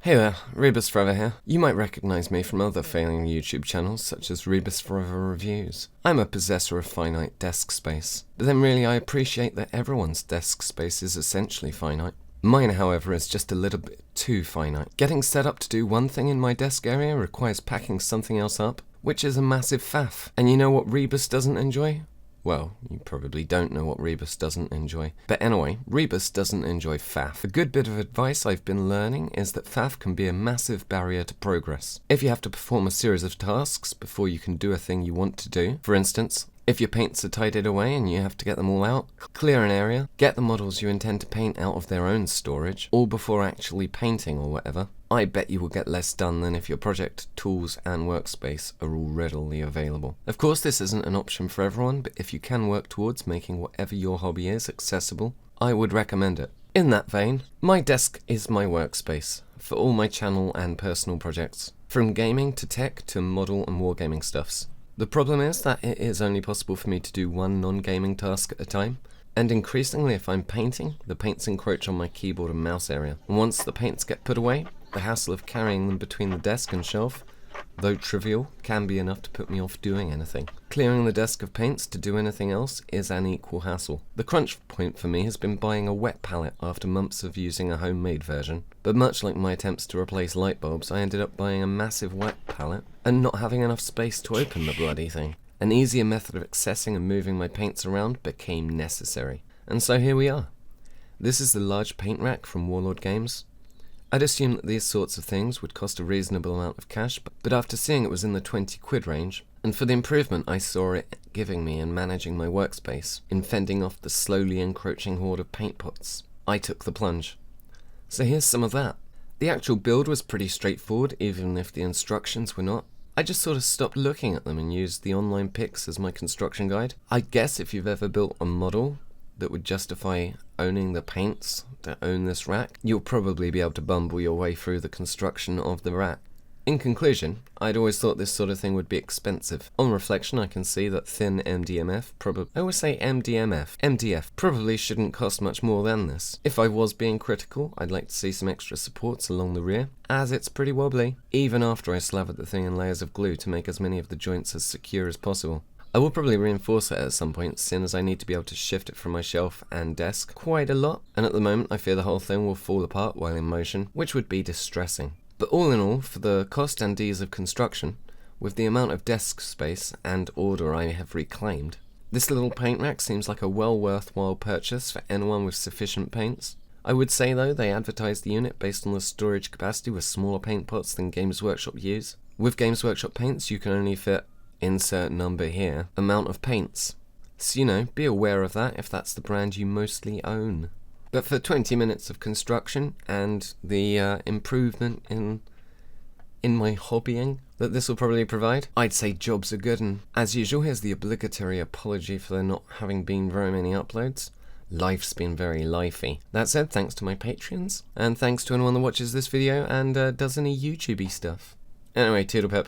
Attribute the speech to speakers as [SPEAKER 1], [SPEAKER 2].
[SPEAKER 1] Hey there, Rebus Forever here. You might recognize me from other failing YouTube channels such as Rebus Forever Reviews. I'm a possessor of finite desk space, but then really I appreciate that everyone's desk space is essentially finite. Mine, however, is just a little bit too finite. Getting set up to do one thing in my desk area requires packing something else up, which is a massive faff. And you know what Rebus doesn't enjoy? Well, you probably don't know what Rebus doesn't enjoy. But anyway, Rebus doesn't enjoy Faff. A good bit of advice I've been learning is that Faff can be a massive barrier to progress. If you have to perform a series of tasks before you can do a thing you want to do, for instance, if your paints are tidied away and you have to get them all out, clear an area, get the models you intend to paint out of their own storage, all before actually painting or whatever, I bet you will get less done than if your project, tools and workspace are all readily available. Of course this isn't an option for everyone, but if you can work towards making whatever your hobby is accessible, I would recommend it. In that vein, my desk is my workspace for all my channel and personal projects, from gaming to tech to model and wargaming stuffs. The problem is that it is only possible for me to do one non-gaming task at a time, and increasingly if I'm painting, the paints encroach on my keyboard and mouse area. And once the paints get put away, the hassle of carrying them between the desk and shelf, though trivial, can be enough to put me off doing anything. Clearing the desk of paints to do anything else is an equal hassle. The crunch point for me has been buying a wet palette after months of using a homemade version, but much like my attempts to replace light bulbs, I ended up buying a massive wet palette and not having enough space to open the bloody thing. An easier method of accessing and moving my paints around became necessary. And so here we are. This is the large paint rack from Warlord games. I'd assume that these sorts of things would cost a reasonable amount of cash, but after seeing it was in the 20 quid range, and for the improvement I saw it giving me in managing my workspace, in fending off the slowly encroaching horde of paint pots, I took the plunge. So here's some of that. The actual build was pretty straightforward, even if the instructions were not. I just sort of stopped looking at them and used the online pics as my construction guide. I guess if you've ever built a model that would justify owning the paints to own this rack, you'll probably be able to bumble your way through the construction of the rack. In conclusion, I'd always thought this sort of thing would be expensive. On reflection, I can see that thin MDF probably shouldn't cost much more than this. If I was being critical, I'd like to see some extra supports along the rear, as it's pretty wobbly, even after I slathered the thing in layers of glue to make as many of the joints as secure as possible. I will probably reinforce it at some point, seeing as I need to be able to shift it from my shelf and desk quite a lot, and at the moment I fear the whole thing will fall apart while in motion, which would be distressing. But all in all, for the cost and ease of construction, with the amount of desk space and order I have reclaimed, this little paint rack seems like a well worthwhile purchase for anyone with sufficient paints. I would say though, they advertise the unit based on the storage capacity with smaller paint pots than Games Workshop use. With Games Workshop paints you can only fit, insert number here, amount of paints. So be aware of that if that's the brand you mostly own. But for 20 minutes of construction and the improvement in my hobbying that this will probably provide, I'd say jobs are good, and as usual here's the obligatory apology for there not having been very many uploads. Life's been very lifey. That said, thanks to my Patreons, and thanks to anyone that watches this video and does any YouTubey stuff. Anyway, toodle pip.